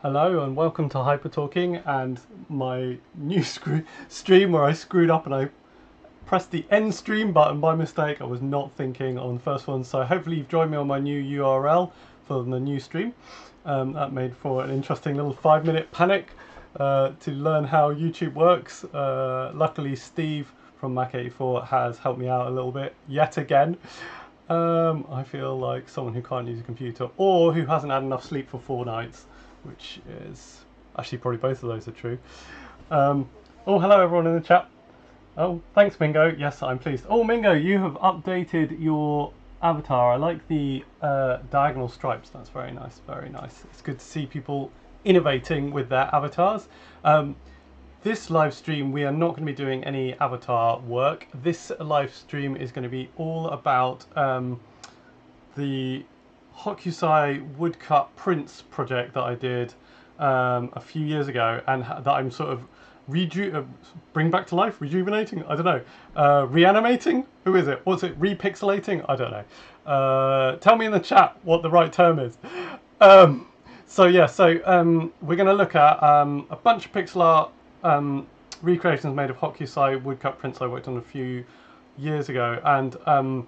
Hello and welcome to Hyper Talking and my new stream where I screwed up and I pressed the end stream button by mistake. I was not thinking on the first one, so hopefully you've joined me on my new URL for the new stream. That made for an interesting little 5-minute panic to learn how YouTube works. Luckily Steve from Mac84 has helped me out a little bit yet again. I feel like someone who can't use a computer or who hasn't had enough sleep for 4 nights, which is actually probably both of those are true. Oh, hello everyone in the chat. Oh, thanks Mingo. Yes, I'm pleased. Oh, Mingo, you have updated your avatar. I like the diagonal stripes. That's very nice, very nice. It's good to see people innovating with their avatars. This live stream, we are not going to be doing any avatar work. This live stream is going to be all about the Hokusai woodcut prints project that I did a few years ago, and that I'm sort of bring back to life, rejuvenating, I don't know, reanimating, who is it, what's it, repixelating, I don't know. Tell me in the chat what the right term is. We're going to look at a bunch of pixel art recreations made of Hokusai woodcut prints I worked on a few years ago, and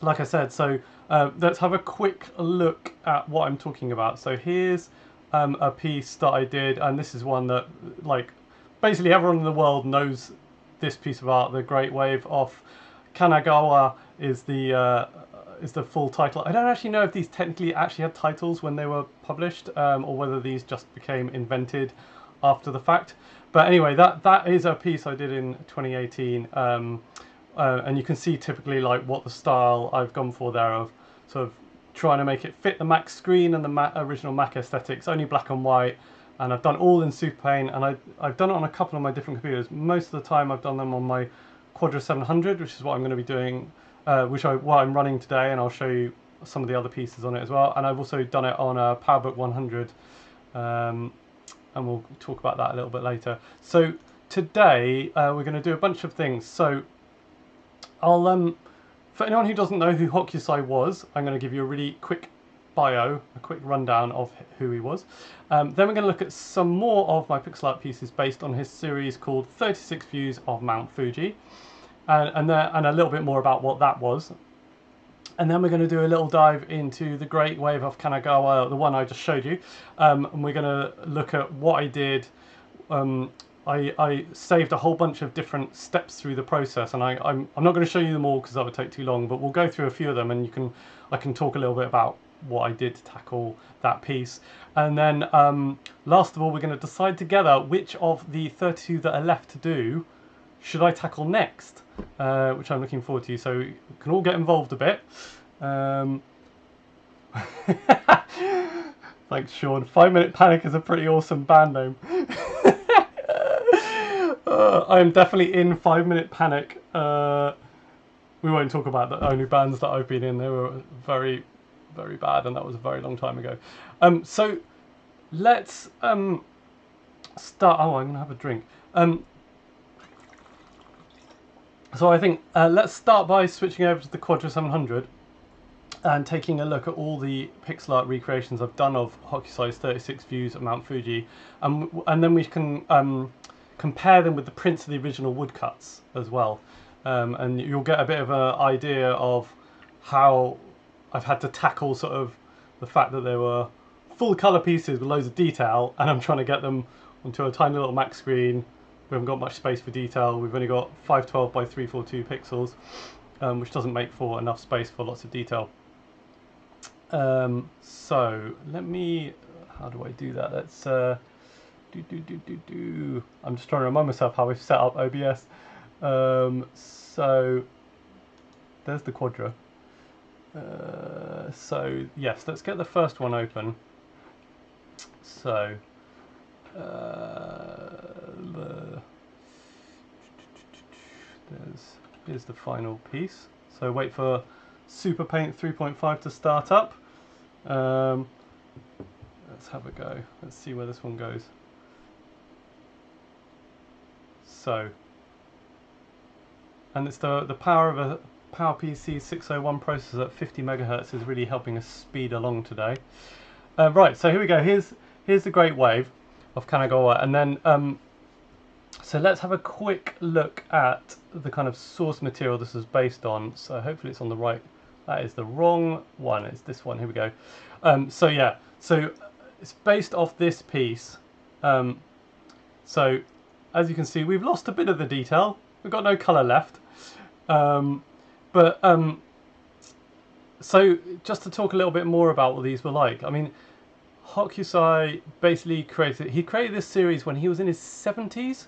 like I said, so let's have a quick look at what I'm talking about. So here's a piece that I did, and this is one that, like, basically everyone in the world knows this piece of art. The Great Wave off Kanagawa is the full title. I don't actually know if these technically actually had titles when they were published, or whether these just became invented after the fact. But anyway, that is a piece I did in 2018, and you can see typically like what the style I've gone for there of sort of trying to make it fit the Mac screen and the original Mac aesthetics, only black and white, and I've done all in Super Paint, and I've done it on a couple of my different computers. Most of the time I've done them on my Quadra 700, which is what I'm going to be doing, what I'm running today, and I'll show you some of the other pieces on it as well. And I've also done it on a PowerBook 100, and we'll talk about that a little bit later. So today we're going to do a bunch of things. So I'll for anyone who doesn't know who Hokusai was, I'm going to give you a really quick bio, a quick rundown of who he was. Then we're going to look at some more of my pixel art pieces based on his series called 36 Views of Mount Fuji, and a little bit more about what that was. And then we're going to do a little dive into the Great Wave of Kanagawa, the one I just showed you, and we're going to look at what I did. I saved a whole bunch of different steps through the process, and I'm not going to show you them all because that would take too long, but we'll go through a few of them, and I can talk a little bit about what I did to tackle that piece. And then last of all, we're going to decide together which of the 32 that are left to do should I tackle next, which I'm looking forward to, so we can all get involved a bit. Thanks, Sean. 5-Minute Panic is a pretty awesome band name. I'm definitely in 5-Minute Panic. We won't talk about the only bands that I've been in. They were very, very bad, and that was a very long time ago. So let's start. Oh, I'm gonna have a drink. So I think let's start by switching over to the Quadra 700 and taking a look at all the pixel art recreations I've done of Hokusai's 36 Views of Mount Fuji, and then we can compare them with the prints of the original woodcuts as well, and you'll get a bit of an idea of how I've had to tackle sort of the fact that they were full colour pieces with loads of detail, and I'm trying to get them onto a tiny little Mac screen. We haven't got much space for detail. We've only got 512 by 342 pixels, which doesn't make for enough space for lots of detail. So let me, how do I do that? Let's I'm just trying to remind myself how we've set up OBS. So there's the Quadra. So yes, let's get the first one open. So here's the final piece. So wait for Super Paint 3.5 to start up. Let's have a go. Let's see where this one goes. So, and it's the power of a PowerPC 601 processor at 50 megahertz is really helping us speed along today. Right, so here we go. Here's here's the Great Wave of Kanagawa, and then so let's have a quick look at the kind of source material this is based on. So hopefully it's on the right. That is the wrong one. It's this one. Here we go. So yeah, so it's based off this piece. So as you can see, we've lost a bit of the detail. We've got no colour left. So just to talk a little bit more about what these were like. I mean, Hokusai basically created this series when he was in his 70s,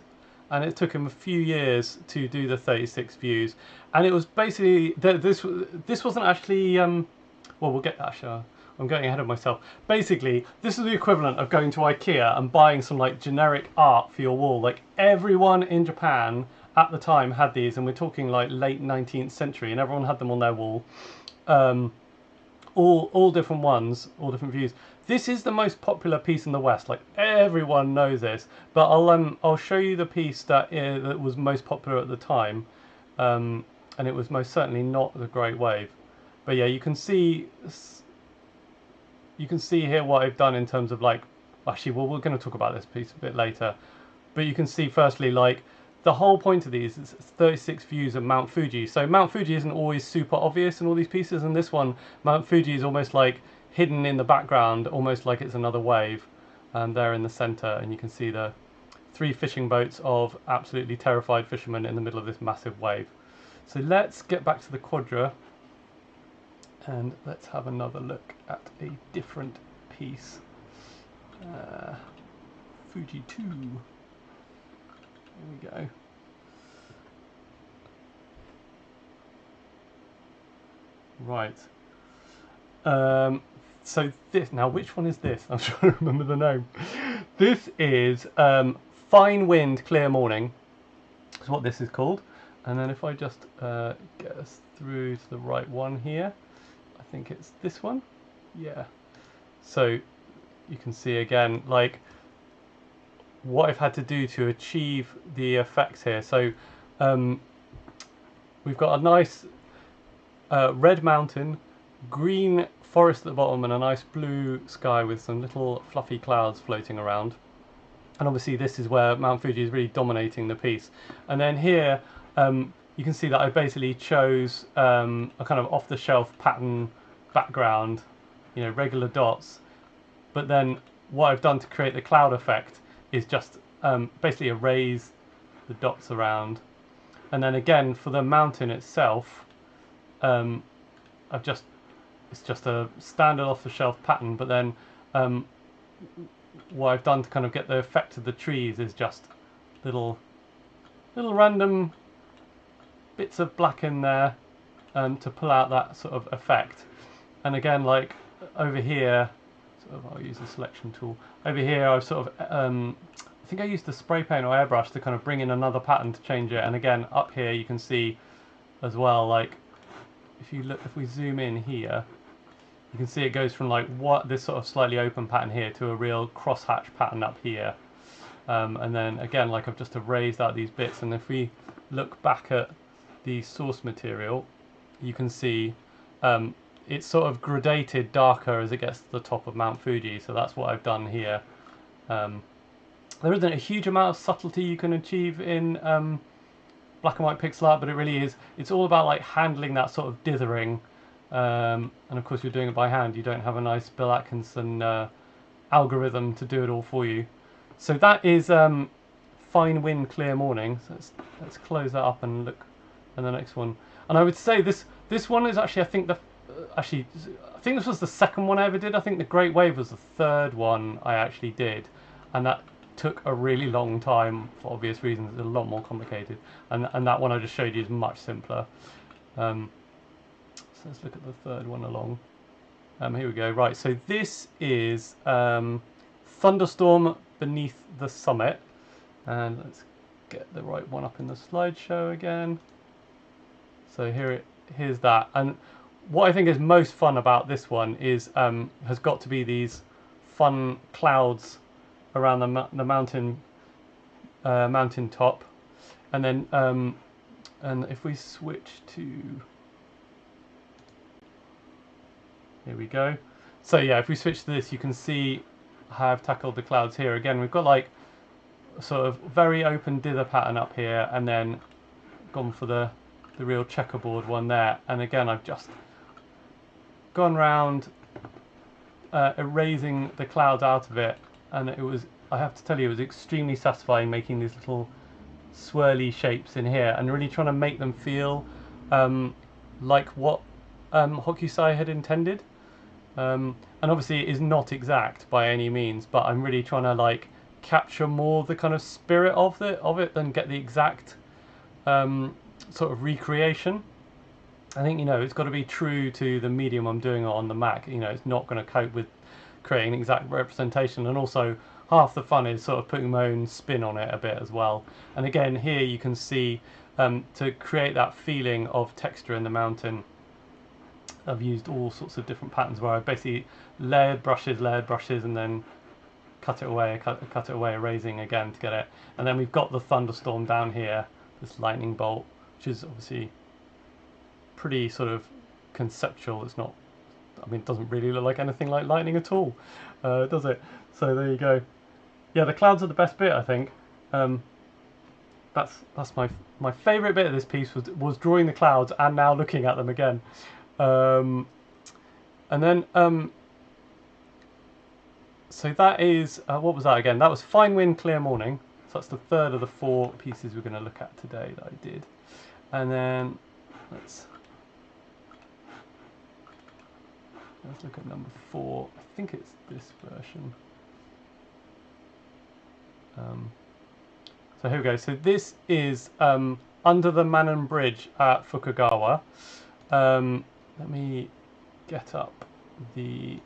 and it took him a few years to do the 36 views. And it was basically this wasn't actually well, we'll get actually. I'm getting ahead of myself. Basically, this is the equivalent of going to IKEA and buying some like generic art for your wall. Like everyone in Japan at the time had these, and we're talking like late 19th century, and everyone had them on their wall. All different ones, all different views. This is the most popular piece in the West. Like everyone knows this, but I'll show you the piece that was most popular at the time, and it was most certainly not the Great Wave. But yeah, you can see here what I've done in terms of like, actually, well, we're going to talk about this piece a bit later, but you can see firstly like the whole point of these is 36 views of Mount Fuji. So Mount Fuji isn't always super obvious in all these pieces, and this one, Mount Fuji is almost like hidden in the background, almost like it's another wave, there in the center, and you can see the 3 fishing boats of absolutely terrified fishermen in the middle of this massive wave. So let's get back to the quadra and let's have another look at a different piece. Fuji 2. There we go. Right. So this, now which one is this? I'm trying to remember the name. This is Fine Wind, Clear Morning. That's what this is called. And then if I just get us through to the right one here, I think it's this one. Yeah. So you can see again, like, what I've had to do to achieve the effects here. So we've got a nice red mountain, green forest at the bottom, and a nice blue sky with some little fluffy clouds floating around. And obviously this is where Mount Fuji is really dominating the piece. And then here you can see that I basically chose a kind of off-the-shelf pattern background, you know, regular dots. But then what I've done to create the cloud effect is just basically erase the dots around. And then again for the mountain itself, it's just a standard off-the-shelf pattern, but then what I've done to kind of get the effect of the trees is just little random bits of black in there to pull out that sort of effect. And again, like over here, sort of, I'll use the selection tool. Over here I've sort of I think I used the spray paint or airbrush to kind of bring in another pattern to change it. And again, up here you can see as well, like if we zoom in here, you can see it goes from like this sort of slightly open pattern here to a real crosshatch pattern up here. And then again, like I've just erased out these bits, and if we look back at the source material, you can see it's sort of gradated darker as it gets to the top of Mount Fuji. So that's what I've done here. There isn't a huge amount of subtlety you can achieve in black and white pixel art, but it really is, it's all about like handling that sort of dithering. And of course you're doing it by hand, you don't have a nice Bill Atkinson algorithm to do it all for you. So that is Fine Wind, Clear Morning. So let's close that up and look at the next one. And I would say this one is actually, I think this was the second one I ever did. I think the Great Wave was the third one I actually did, and that took a really long time for obvious reasons. It's a lot more complicated, and that one I just showed you is much simpler. So let's look at the third one along. Here we go. Right, so this is Thunderstorm Beneath the Summit, and let's get the right one up in the slideshow again. So here's that, and what I think is most fun about this one is has got to be these fun clouds around the mountain top, and then and if we switch to, here we go. So yeah, if we switch to this, you can see have tackled the clouds here. Again, we've got like sort of very open dither pattern up here, and then gone for the real checkerboard one there. And again, I've just gone round erasing the clouds out of it, and it was, I have to tell you, it was extremely satisfying making these little swirly shapes in here and really trying to make them feel like what Hokusai had intended. And obviously it is not exact by any means, but I'm really trying to like capture more of the kind of spirit of it than get the exact sort of recreation. I think, you know, it's got to be true to the medium I'm doing it on the Mac. You know, it's not going to cope with creating an exact representation, and also half the fun is sort of putting my own spin on it a bit as well. And again, here you can see to create that feeling of texture in the mountain, I've used all sorts of different patterns where I basically layered brushes, and then cut it away, erasing again to get it. And then we've got the thunderstorm down here, this lightning bolt, which is obviously pretty sort of conceptual. It's not, I mean, it doesn't really look like anything like lightning at all, does it? So there you go. Yeah, the clouds are the best bit, I think. That's my favourite bit of this piece was drawing the clouds and now looking at them again. And then so that is what was that again? That was Fine Wind, Clear Morning. So that's the third of the 4 pieces we're going to look at today that I did. And then let's look at number 4. I think it's this version. So here we go. So this is under the Manon Bridge at Fukagawa. Let me get up the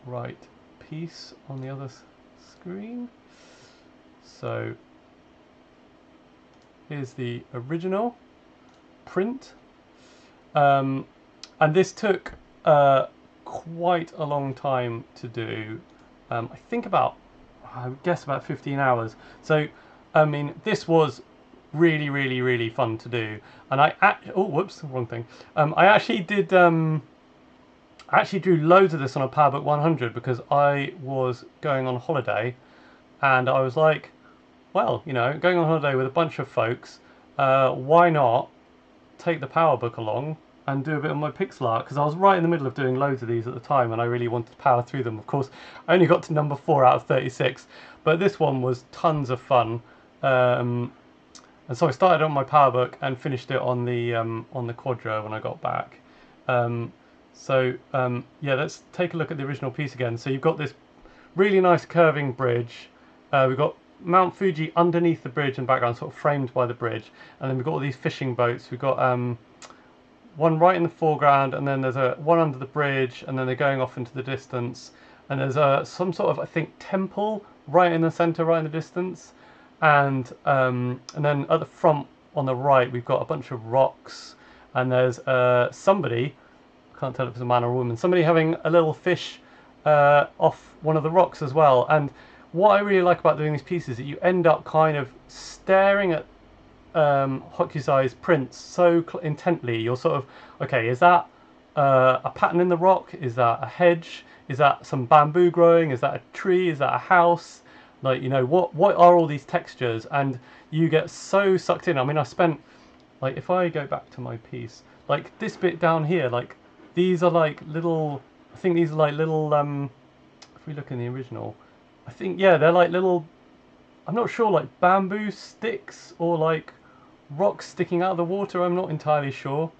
right piece on the other screen. So here's the original print. And this took quite a long time to do. I think I would guess about 15 hours. So, I mean, this was really fun to do. And oh, whoops, wrong thing. I actually did, I actually drew loads of this on a PowerBook 100 because I was going on holiday, and I was like, well, you know, going on holiday with a bunch of folks, why not take the PowerBook along and do a bit of my pixel art, because I was right in the middle of doing loads of these at the time and I really wanted to power through them. Of course, I only got to number 4 out of 36, but this one was tons of fun. And so I started on my PowerBook and finished it on the Quadro when I got back. Yeah, let's take a look at the original piece again. So you've got this really nice curving bridge. We've got Mount Fuji underneath the bridge and background, sort of framed by the bridge. And then we've got all these fishing boats. We've got one right in the foreground, and then there's one under the bridge, and then they're going off into the distance. And there's some sort of, I think, temple right in the center, right in the distance. And then at the front on the right, we've got a bunch of rocks, and there's somebody, I can't tell if it's a man or a woman, somebody having a little fish off one of the rocks as well. And what I really like about doing these pieces is that you end up kind of staring at Hokusai's prints so intently. You're sort of, okay, is that a pattern in the rock? Is that a hedge? Is that some bamboo growing? Is that a tree? Is that a house? Like, you know, what are all these textures? And you get so sucked in. I mean, I spent, like, if I go back to my piece, like this bit down here, like these are like little, I think these are like little, if we look in the original, I think, yeah, they're like little, I'm not sure, like bamboo sticks or like rocks sticking out of the water. I'm not entirely sure.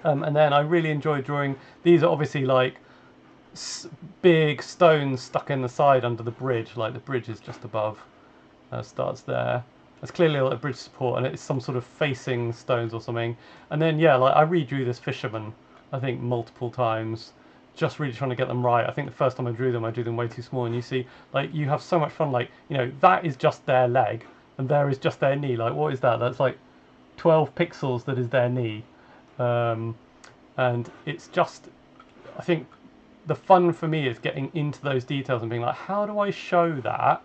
And then I really enjoy drawing, these are obviously like big stones stuck in the side under the bridge, like the bridge is just above, starts there. It's clearly like a bridge support, and it's some sort of facing stones or something. And then, yeah, like I redrew this fisherman, I think multiple times, just really trying to get them right. I think the first time I drew them way too small, and you see, like, you have so much fun, like, you know, that is just their leg, and there is just their knee. Like, what is that? That's like 12 pixels that is their knee. And it's just, I think the fun for me is getting into those details and being like, how do I show that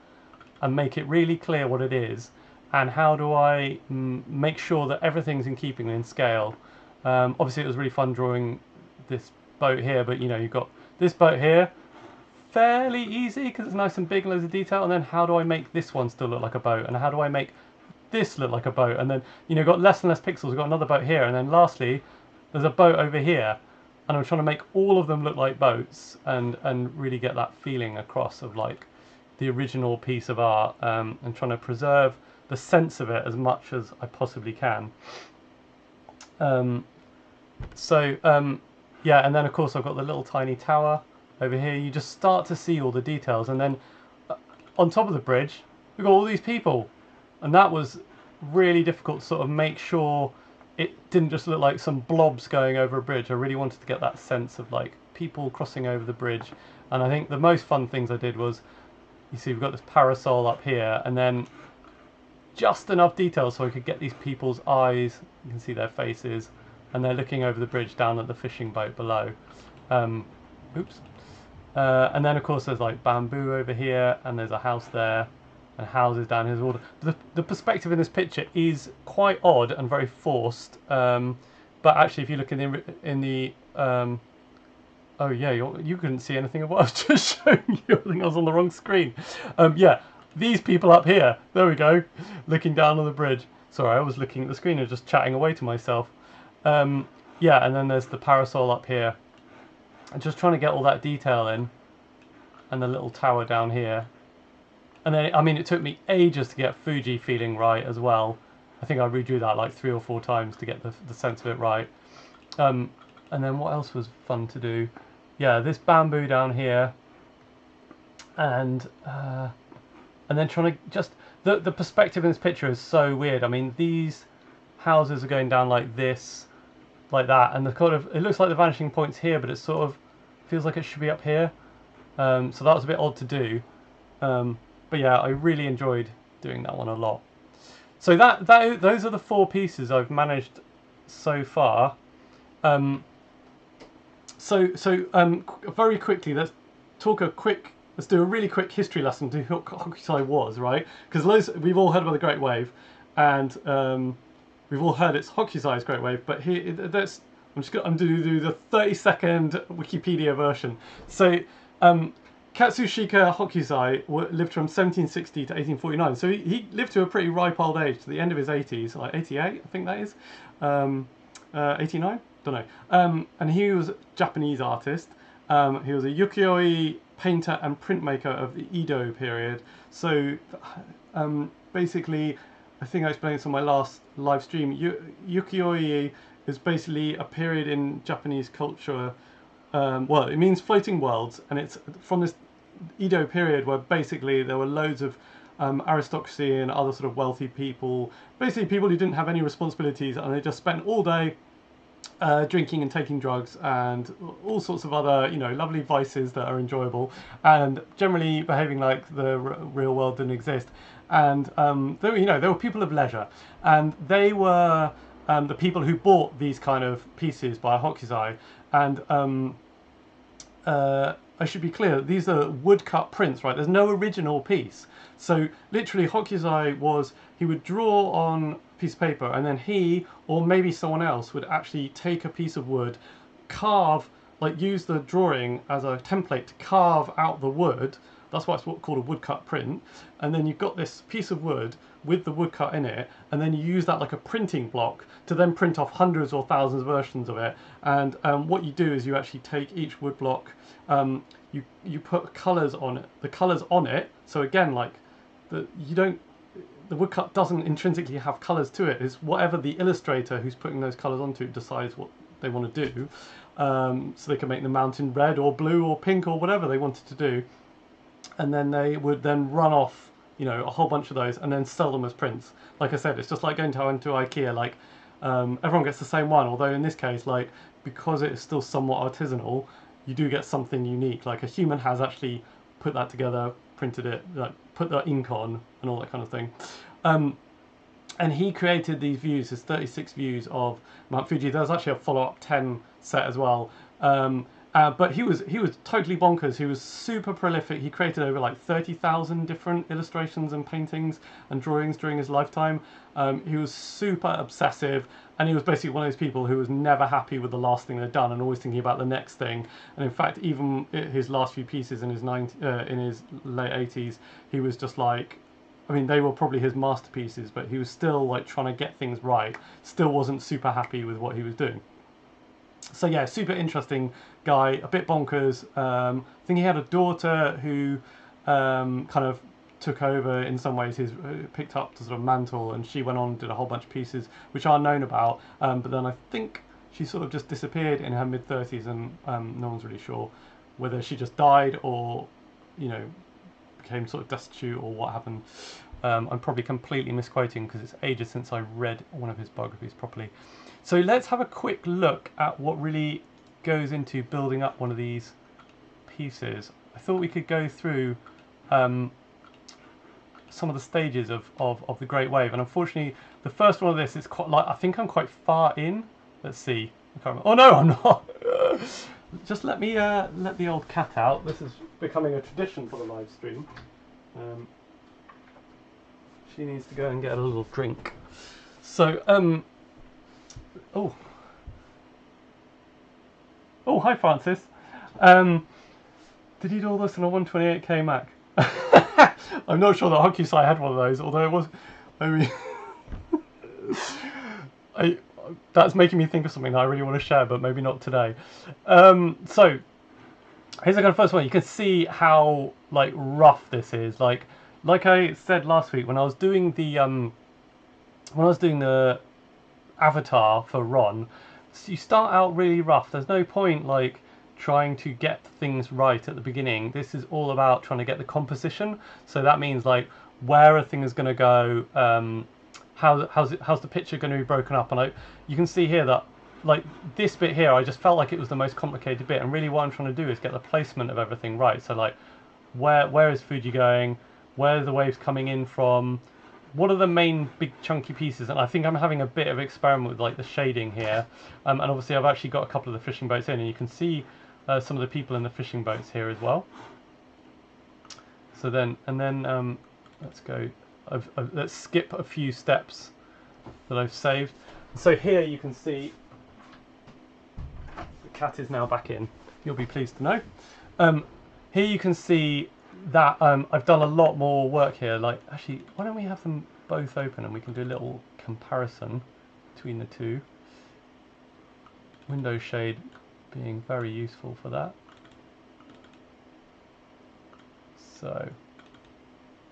and make it really clear what it is, and how do I make sure that everything's in keeping in scale. Obviously it was really fun drawing this boat here, but you know, you've got this boat here, fairly easy because it's nice and big and loads of detail. And then how do I make this one still look like a boat? And how do I make this look like a boat? And then, you know, got less and less pixels. We've got another boat here. And then lastly, there's a boat over here. And I'm trying to make all of them look like boats and really get that feeling across of like the original piece of art, and trying to preserve the sense of it as much as I possibly can. Yeah, and then of course I've got the little tiny tower over here. You just start to see all the details, and then on top of the bridge we've got all these people, and that was really difficult to sort of make sure it didn't just look like some blobs going over a bridge. I really wanted to get that sense of like people crossing over the bridge. And I think the most fun things I did was, you see we've got this parasol up here, and then just enough detail so I could get these people's eyes, you can see their faces, and they're looking over the bridge down at the fishing boat below. Oops. And then of course there's like bamboo over here, and there's a house there, and houses down here as well. The perspective in this picture is quite odd and very forced, but actually if you look in the oh yeah, you couldn't see anything of what I was just showing you. I think I was on the wrong screen. Yeah, these people up here, there we go, looking down on the bridge. Sorry, I was looking at the screen and just chatting away to myself. Yeah, and then there's the parasol up here. I'm just trying to get all that detail in, and the little tower down here. And then, I mean, it took me ages to get Fuji feeling right as well. I think I redrew that like 3 or 4 times to get the sense of it right. And then what else was fun to do? Yeah, this bamboo down here, and then trying to just the perspective in this picture is so weird. I mean, these houses are going down like this, like that, and the kind of, it looks like the vanishing point's here, but it sort of feels like it should be up here. So that was a bit odd to do. But yeah, I really enjoyed doing that one a lot. So those are the 4 pieces I've managed so far. Very quickly, let's do a really quick history lesson to who Hokusai was, right? Because we've all heard about the Great Wave, and we've all heard it's Hokusai's Great Wave, but here I'm going to do the 30-second Wikipedia version. So Katsushika Hokusai lived from 1760 to 1849, so he lived to a pretty ripe old age, to the end of his 80s, like 88, I think that is, 89, don't know. And he was a Japanese artist. He was a ukiyo-e painter and printmaker of the Edo period. So basically, I think I explained this on my last live stream, ukiyo-e is basically a period in Japanese culture. Well, it means floating worlds, and it's from this Edo period where basically there were loads of aristocracy and other sort of wealthy people, basically people who didn't have any responsibilities, and they just spent all day drinking and taking drugs and all sorts of other, you know, lovely vices that are enjoyable, and generally behaving like the real world didn't exist. And they were people of leisure, and they were the people who bought these kind of pieces by Hokusai. And I should be clear, these are woodcut prints, right? There's no original piece. So literally Hokusai he would draw on a piece of paper, and then he, or maybe someone else, would actually take a piece of wood, use the drawing as a template to carve out the wood. That's why it's called a woodcut print. And then you've got this piece of wood with the woodcut in it, and then you use that like a printing block to then print off hundreds or thousands of versions of it. And what you do is you actually take each wood block, you put colours on it, so again, like the woodcut doesn't intrinsically have colours to it. It's whatever the illustrator who's putting those colours onto decides what they want to do. So they can make the mountain red or blue or pink or whatever they wanted to do. And then they would then run off, you know, a whole bunch of those and then sell them as prints. Like I said, it's just like going into IKEA, like everyone gets the same one, although in this case, like, because it's still somewhat artisanal, you do get something unique. Like a human has actually put that together, printed it, like put the ink on and all that kind of thing. And he created these views, his 36 views of Mount Fuji. There's actually a follow-up 10 set as well. But he was totally bonkers. He was super prolific. He created over like 30,000 different illustrations and paintings and drawings during his lifetime. He was super obsessive, and he was basically one of those people who was never happy with the last thing they'd done and always thinking about the next thing. And in fact, even his last few pieces in his late 80s, he was just like, I mean, they were probably his masterpieces, but he was still like trying to get things right. Still wasn't super happy with what he was doing. So yeah, super interesting guy, a bit bonkers. I think he had a daughter who kind of took over in some ways, his picked up the sort of mantle, and she went on and did a whole bunch of pieces which are known about. But then I think she sort of just disappeared in her mid-30s, and no one's really sure whether she just died or, you know, became sort of destitute or what happened. I'm probably completely misquoting because it's ages since I read one of his biographies properly. So let's have a quick look at what really goes into building up one of these pieces. I thought we could go through some of the stages of the Great Wave, and unfortunately the first one of this is quite like, I think I'm quite far in. Let's see. I can't remember. Oh no, I'm not. Just let me let the old cat out. This is becoming a tradition for the live stream. She needs to go and get a little drink. So oh, hi Francis. Did you do all this on a 128K Mac? I'm not sure that Hokusai had one of those, although it was, I mean, that's making me think of something that I really want to share, but maybe not today. So here's the kind of first one. You can see how like rough this is. Like I said last week when I was doing the avatar for Ron, so you start out really rough. There's no point like trying to get things right at the beginning. This is all about trying to get the composition. So that means like where are things going to go, how's the picture going to be broken up, and you can see here that like this bit here, I just felt like it was the most complicated bit, and really what I'm trying to do is get the placement of everything right. So like where is Fuji going, where are the waves coming in from, what are the main big chunky pieces, and I think I'm having a bit of experiment with like the shading here, and obviously I've actually got a couple of the fishing boats in, and you can see some of the people in the fishing boats here as well. So then let's go. Let's skip a few steps that I've saved. So here you can see the cat is now back in. You'll be pleased to know. Here you can see that I've done a lot more work here. Like, actually, why don't we have them both open and we can do a little comparison between the two. Window shade being very useful for that. So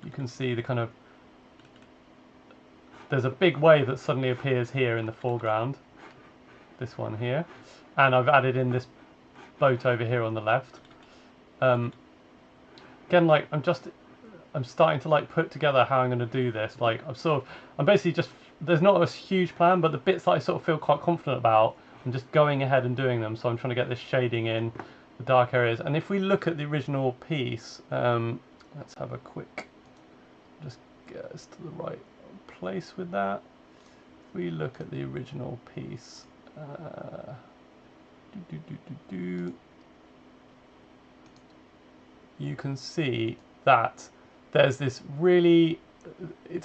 you can see the kind of, there's a big wave that suddenly appears here in the foreground, this one here, and I've added in this boat over here on the left. Again, like I'm starting to like put together how I'm going to do this. Like I'm basically just, there's not a huge plan, but the bits that I sort of feel quite confident about, I'm just going ahead and doing them. So I'm trying to get this shading in the dark areas. And if we look at the original piece, let's have a quick, just get us to the right place with that. If we look at the original piece, you can see that there's this really,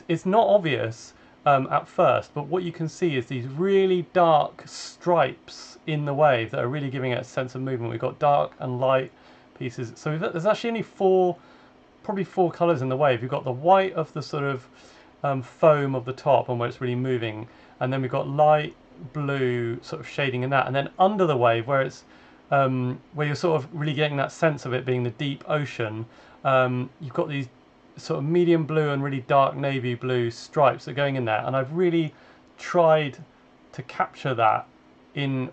it's not obvious at first, but what you can see is these really dark stripes in the wave that are really giving it a sense of movement. We've got dark and light pieces. So there's actually only probably four colours in the wave. You've got the white of the sort of foam of the top and where it's really moving, and then we've got light blue sort of shading in that, and then under the wave where it's where you're sort of really getting that sense of it being the deep ocean, you've got these sort of medium blue and really dark navy blue stripes that are going in there, and I've really tried to capture that in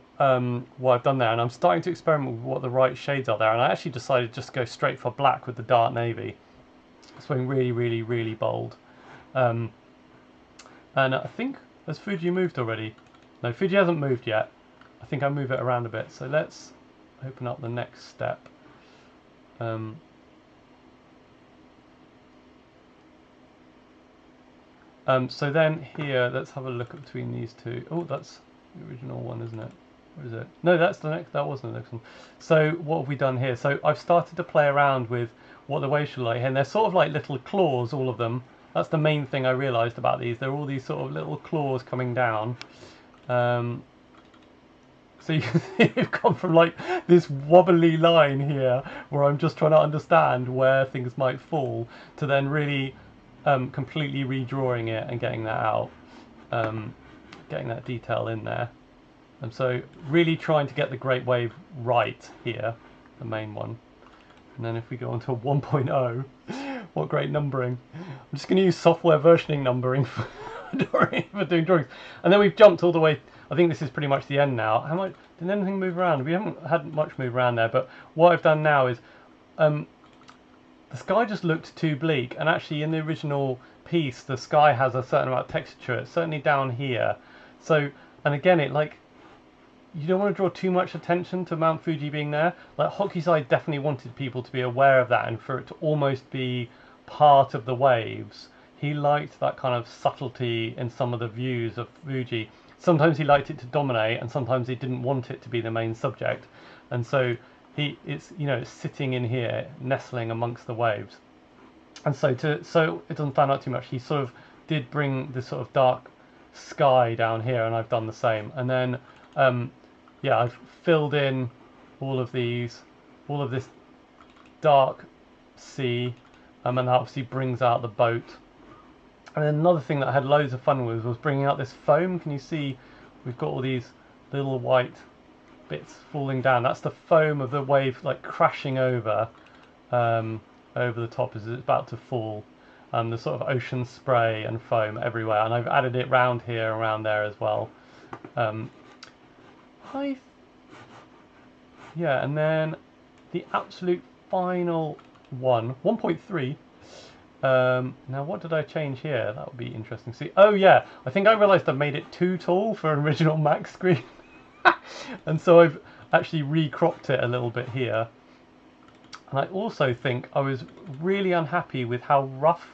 what I've done there, and I'm starting to experiment with what the right shades are there, and I actually decided just to go straight for black with the dark navy. It's going really, really, really bold. And I think, has Fuji moved already? No, Fuji hasn't moved yet. I think I'll move it around a bit. So let's open up the next step. So then here, let's have a look between these two. Oh, that's the original one, isn't it? Or is it? No, that's the next. That wasn't the next one. So what have we done here? So I've started to play around with what the waves should like, and they're sort of like little claws, all of them. That's the main thing I realised about these. They're all these sort of little claws coming down. So you can see you've gone from like this wobbly line here, where I'm just trying to understand where things might fall, to then really completely redrawing it and getting that out, getting that detail in there. And so really trying to get the great wave right here, the main one. And then if we go on to 1.0, what great numbering. I'm just going to use software versioning numbering for doing drawings. And then we've jumped all the way. I think this is pretty much the end now. How much did anything move around? We haven't had much move around there, but what I've done now is the sky just looked too bleak, and actually in the original piece the sky has a certain amount of texture. It's certainly down here. So, and again, it like, you don't want to draw too much attention to Mount Fuji being there. Like Hokusai definitely wanted people to be aware of that and for it to almost be part of the waves. He liked that kind of subtlety in some of the views of Fuji. Sometimes he liked it to dominate, and sometimes he didn't want it to be the main subject. And so it's sitting in here, nestling amongst the waves. And so it doesn't stand out too much. He sort of did bring this sort of dark sky down here, and I've done the same. And then yeah, I've filled in all of this dark sea, and that obviously brings out the boat. And then another thing that I had loads of fun with was bringing out this foam. Can you see we've got all these little white bits falling down? That's the foam of the wave like crashing over over the top as it's about to fall. The sort of ocean spray and foam everywhere. And I've added it round here, around there as well. Yeah, and then the absolute final one, 1.3. Now what did I change here? That would be interesting to see. Oh yeah, I think I realised I made it too tall for an original Mac screen. And so I've actually recropped it a little bit here. And I also think I was really unhappy with how rough,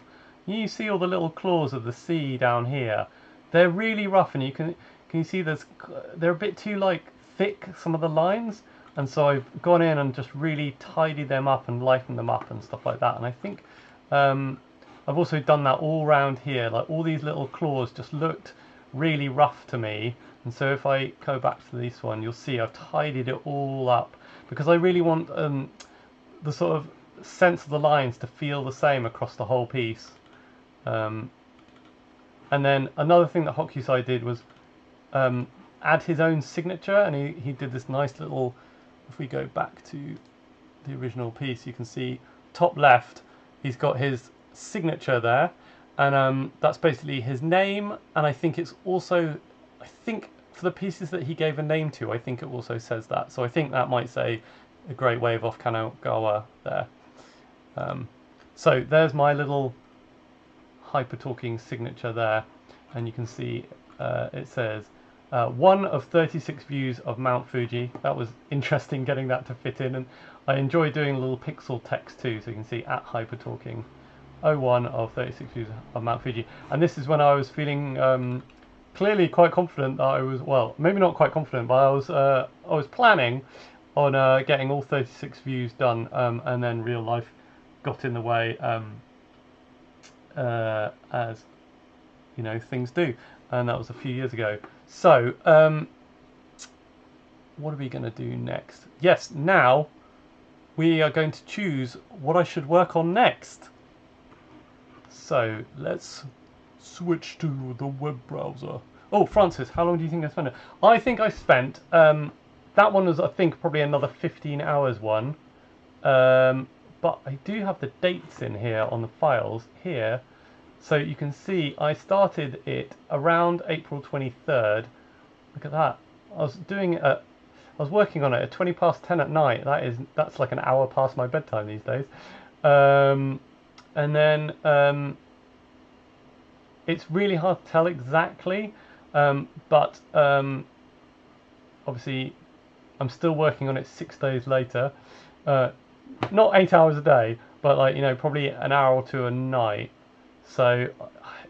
you see all the little claws of the sea down here. They're really rough, and can you see they're a bit too like thick, some of the lines. And so I've gone in and just really tidied them up and lightened them up and stuff like that. And I think I've also done that all around here. Like all these little claws just looked really rough to me. And so if I go back to this one, you'll see I've tidied it all up because I really want the sort of sense of the lines to feel the same across the whole piece. And then another thing that Hokusai did was add his own signature, and he did this nice little, if we go back to the original piece, you can see top left, he's got his signature there, and that's basically his name, and I think it's also, I think for the pieces that he gave a name to, I think it also says that, so I think that might say a great wave off Kanagawa there. So there's my little hyper talking signature there, and you can see it says 1 of 36 views of Mount Fuji. That was interesting getting that to fit in, and I enjoy doing a little pixel text too, so you can see at hyper talking 01 of 36 views of Mount Fuji. And this is when I was feeling clearly quite confident that I was, well, maybe not quite confident, but I was planning on getting all 36 views done, and then real life got in the way, as you know things do, and that was a few years ago. So what are we going to do next? Yes, now we are going to choose what I should work on next. So let's switch to the web browser. Oh, Francis, how long do you think I spent it? I think I spent that one was, I think, probably another 15 hours one, but I do have the dates in here on the files here. So you can see I started it around April 23rd. Look at that. I was working on it at 20 past 10 at night. That's like an hour past my bedtime these days. And then it's really hard to tell exactly, but obviously I'm still working on it 6 days later. Not 8 hours a day, but like, probably an hour or two a night. So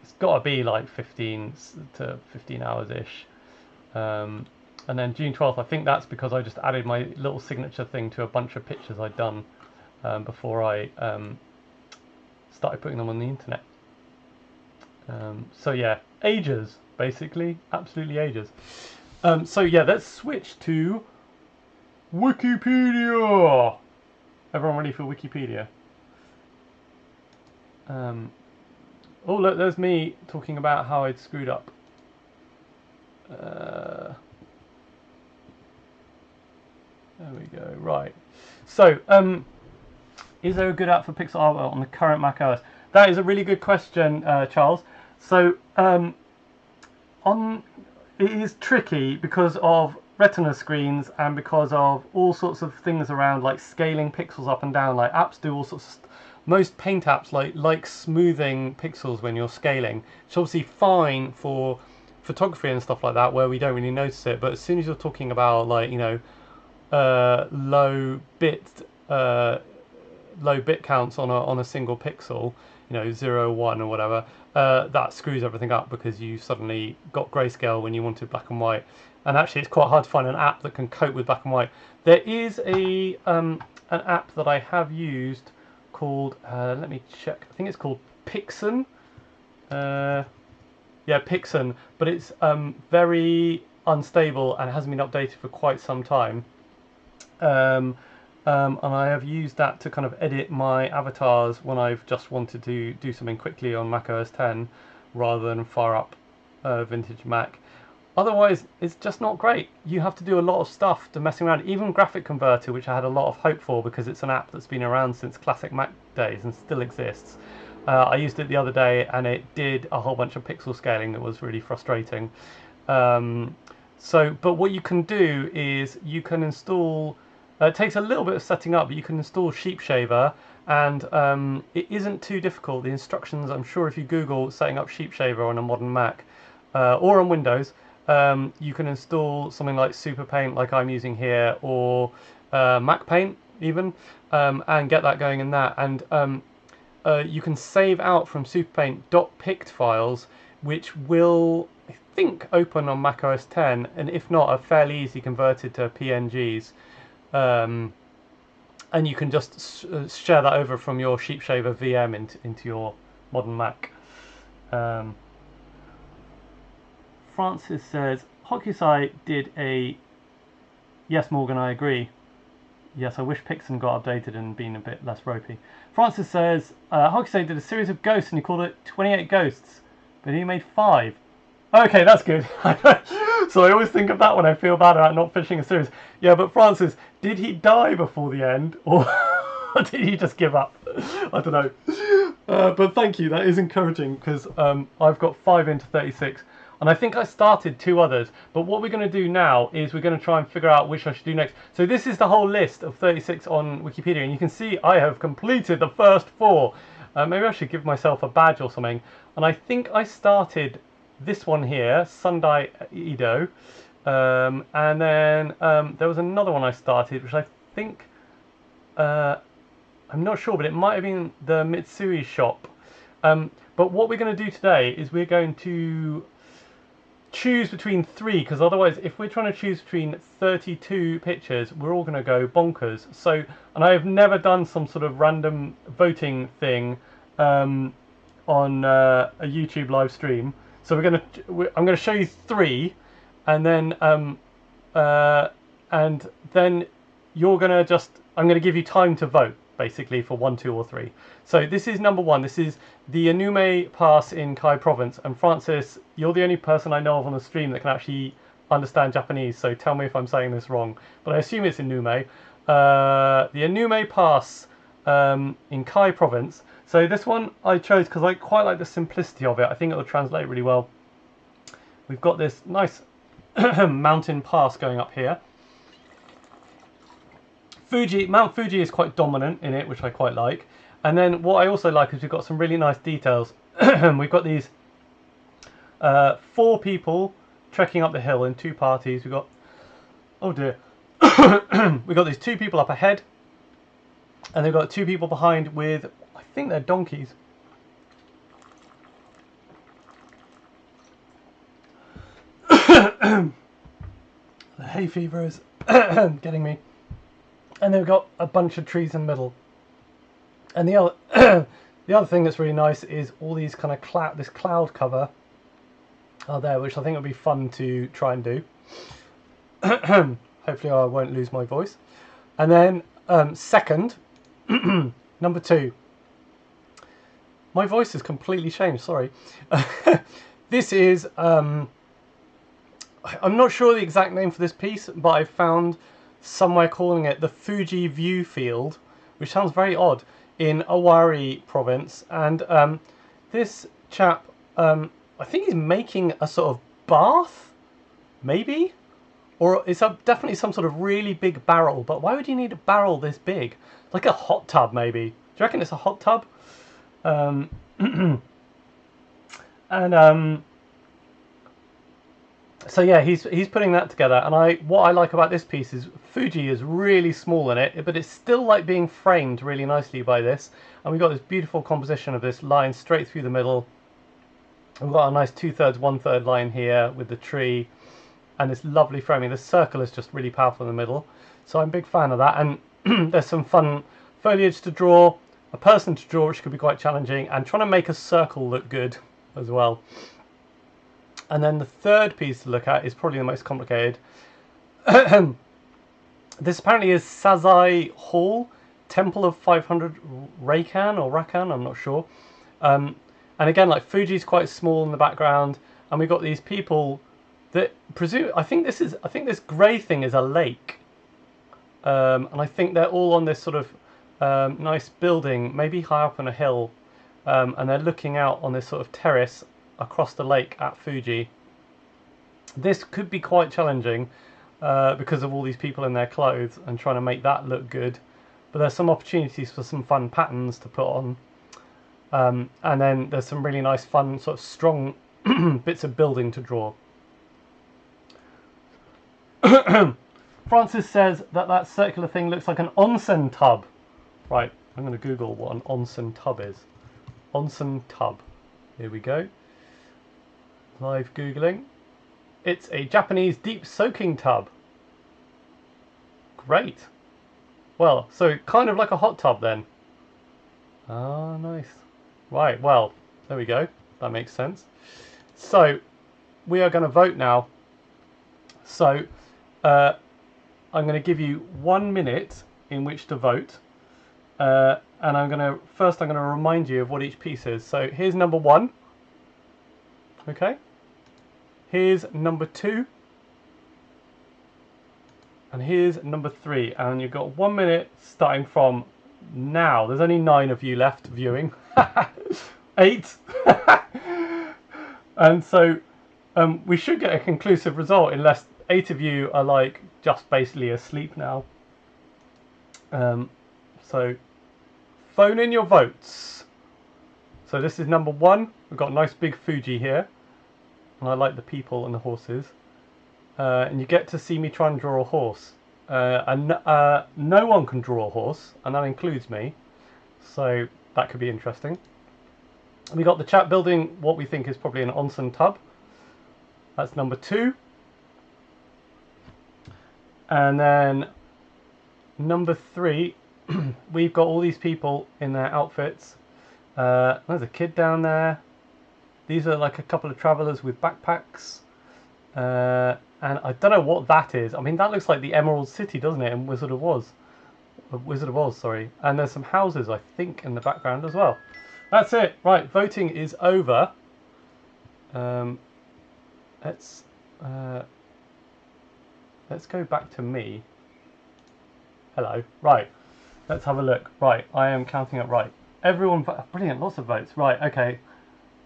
it's got to be like 15 to 15 hours ish. And then June 12th, I think that's because I just added my little signature thing to a bunch of pictures I'd done before I started putting them on the internet. So yeah, ages, basically, absolutely ages. So yeah, let's switch to Wikipedia. Everyone ready for Wikipedia? Oh look, there's me talking about how I'd screwed up. There we go. Right. So, is there a good app for pixel art on the current Mac OS? That is a really good question, Charles. So, it is tricky because of Retina screens and because of all sorts of things around, like scaling pixels up and down. Like apps do all sorts of most paint apps like smoothing pixels when you're scaling. It's obviously fine for photography and stuff like that where we don't really notice it, but as soon as you're talking about, like, you know, low bit counts on a single pixel, you know, 0, 1 or whatever, that screws everything up because you suddenly got grayscale when you wanted black and white. And actually it's quite hard to find an app that can cope with black and white. There is an app that I have used called, let me check, I think it's called Pixen. Yeah, Pixen, but it's very unstable and hasn't been updated for quite some time. And I have used that to kind of edit my avatars when I've just wanted to do something quickly on Mac OS X rather than fire up vintage Mac. Otherwise, it's just not great. You have to do a lot of stuff to messing around. Even Graphic Converter, which I had a lot of hope for because it's an app that's been around since classic Mac days and still exists. I used it the other day and it did a whole bunch of pixel scaling that was really frustrating. But what you can do is you can install, it takes a little bit of setting up, but you can install Sheep Shaver, and it isn't too difficult. The instructions, I'm sure if you Google setting up Sheep Shaver on a modern Mac or on Windows, you can install something like Super Paint like I'm using here, or Mac Paint even, and get that going in that. And you can save out from Super Paint .pict files, which will, I think, open on Mac OS X, and if not, are fairly easy converted to PNGs. And you can just share that over from your Sheep Shaver VM into your modern Mac. Francis says, Hokusai did a... Yes, Morgan, I agree. Yes, I wish Pixen got updated and been a bit less ropey. Francis says, Hokusai did a series of ghosts and he called it 28 Ghosts, but he made 5. Okay, that's good. So I always think of that when I feel bad about not finishing a series. Yeah, but Francis, did he die before the end, or did he just give up? I don't know. But thank you, that is encouraging, because I've got 5 into 36. And I think I started 2 others, but what we're going to do now is we're going to try and figure out which I should do next. So this is the whole list of 36 on Wikipedia, and you can see I have completed the first 4. Maybe I should give myself a badge or something. And I think I started this one here, Sundai Ido, and then there was another one I started, which I think, I'm not sure, but it might have been the Mitsui shop. But what we're going to do today is we're going to choose between 3, because otherwise if we're trying to choose between 32 pictures, we're all going to go bonkers. So, and I have never done some sort of random voting thing on a YouTube live stream. So I'm going to show you 3, and then you're going to just, I'm going to give you time to vote basically for 1, 2, or 3. So this is number 1. This is the Anume Pass in Kai Province, and Francis, you're the only person I know of on the stream that can actually understand Japanese, so tell me if I'm saying this wrong, but I assume it's Anume. The Anume Pass in Kai Province. So this one I chose because I quite like the simplicity of it. I think it will translate really well. We've got this nice mountain pass going up here. Mount Fuji is quite dominant in it, which I quite like. And then what I also like is we've got some really nice details. We've got these 4 people trekking up the hill in 2 parties. We've got, oh dear, we've got these 2 people up ahead, and they've got 2 people behind with, I think they're donkeys. The hay fever is getting me. And then we've got a bunch of trees in the middle. And the other the other thing that's really nice is all these kind of this cloud cover are there, which I think would be fun to try and do. Hopefully I won't lose my voice. And then second, number 2. My voice is completely changed, sorry. This is, I'm not sure the exact name for this piece, but I found somewhere calling it the Fuji View Field, which sounds very odd, in Owari province. And this chap, I think he's making a sort of bath, maybe? Or it's definitely some sort of really big barrel, but why would you need a barrel this big? Like a hot tub, maybe. Do you reckon it's a hot tub? So yeah, he's putting that together, and what I like about this piece is Fuji is really small in it, but it's still like being framed really nicely by this, and we've got this beautiful composition of this line straight through the middle. We've got a nice 2/3, 1/3 line here with the tree, and this lovely framing. This circle is just really powerful in the middle, so I'm a big fan of that. And there's some fun foliage to draw, a person to draw, which could be quite challenging, and trying to make a circle look good as well. And then the third piece to look at is probably the most complicated. This apparently is Sazai Hall, Temple of 500 Rakan or Rakan, I'm not sure. And again, like Fuji's quite small in the background, and we've got these people that I think this grey thing is a lake. And I think they're all on this sort of nice building, maybe high up on a hill, and they're looking out on this sort of terrace across the lake at Fuji. This could be quite challenging because of all these people in their clothes and trying to make that look good, but there's some opportunities for some fun patterns to put on, and then there's some really nice fun sort of strong bits of building to draw. Francis says that circular thing looks like an onsen tub. Right, I'm going to Google what an onsen tub is. Onsen tub. Here we go. Live Googling. It's a Japanese deep soaking tub. Great. Well, so kind of like a hot tub then. Ah, nice. Right, well, there we go. That makes sense. So, we are going to vote now. So, I'm going to give you 1 minute in which to vote. And I'm going to remind you of what each piece is. So, here's number 1. Okay. Here's number 2. And here's number 3. And you've got 1 minute starting from now. There's only 9 of you left viewing. 8. And so we should get a conclusive result unless 8 of you are like just basically asleep now. So phone in your votes. So this is number 1. We've got a nice big Fuji here. And I like the people and the horses. And you get to see me try and draw a horse. And no one can draw a horse, and that includes me. So that could be interesting. We got the chat building what we think is probably an onsen tub. That's number 2. And then number 3, we've got all these people in their outfits. There's a kid down there. These are like a couple of travellers with backpacks. And I don't know what that is. I mean, that looks like the Emerald City, doesn't it, in Wizard of Oz? Wizard of Oz, sorry. And there's some houses, I think, in the background as well. That's it. Right, voting is over. Let's go back to me. Hello. Right, let's have a look. Right, I am counting up. Right, everyone, brilliant, lots of votes. Right, okay.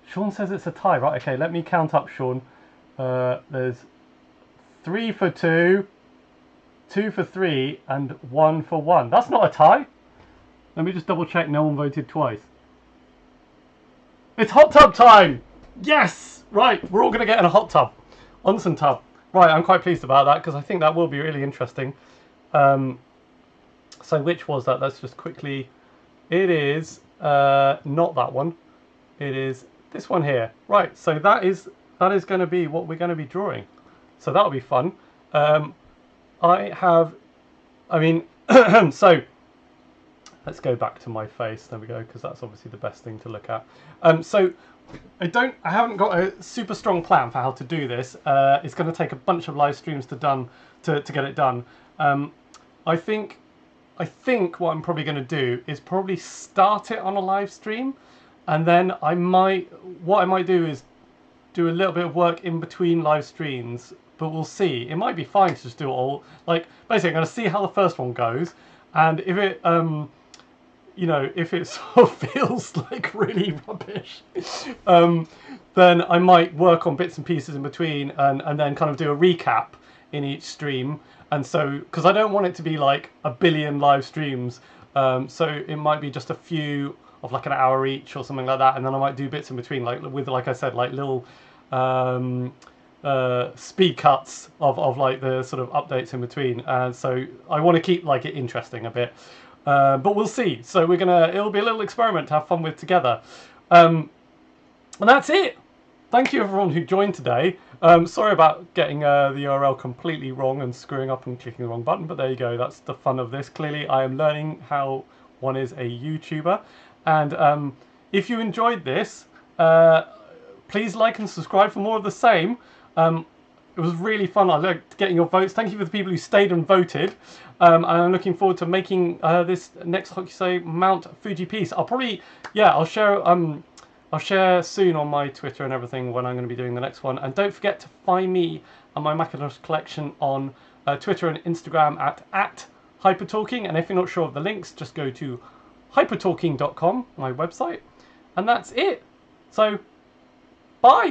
Sean says it's a tie. Right, okay, let me count up, Sean. There's 3 for 2, 2 for 3, and 1 for 1. That's not a tie. Let me just double check no one voted twice. It's hot tub time! Yes! Right, we're all going to get in a hot tub. Onsen tub. Right, I'm quite pleased about that because I think that will be really interesting. So which was that? Let's just quickly... It is not that one. It is this one here. Right, so that is going to be what we're going to be drawing. So that'll be fun. I have, I mean, so let's go back to my face. There we go, because that's obviously the best thing to look at. So I haven't got a super strong plan for how to do this. It's going to take a bunch of live streams to get it done. I think what I'm probably going to do is probably start it on a live stream, and then what I might do is do a little bit of work in between live streams, but we'll see. It might be fine to just do it all. Like, basically, I'm going to see how the first one goes, and if it, you know, if it sort of feels like really rubbish, then I might work on bits and pieces in between, and then kind of do a recap in each stream. And so, because I don't want it to be like a billion live streams, so it might be just a few of like an hour each or something like that, and then I might do bits in between, like with, like I said, like little speed cuts of like the sort of updates in between. So I want to keep like it interesting a bit, but we'll see. So it'll be a little experiment to have fun with together, and that's it. Thank you everyone who joined today. Sorry about getting the URL completely wrong and screwing up and clicking the wrong button, but there you go. That's the fun of this. Clearly I am learning how one is a YouTuber, and if you enjoyed this, please like and subscribe for more of the same. It was really fun. I liked getting your votes. Thank you for the people who stayed and voted. And I'm looking forward to making this next Hokusai Mount Fuji piece. I'll share soon on my Twitter and everything when I'm going to be doing the next one. And don't forget to find me and my Macintosh collection on Twitter and Instagram at Hypertalking. And if you're not sure of the links, just go to hypertalking.com, my website. And that's it. So, bye.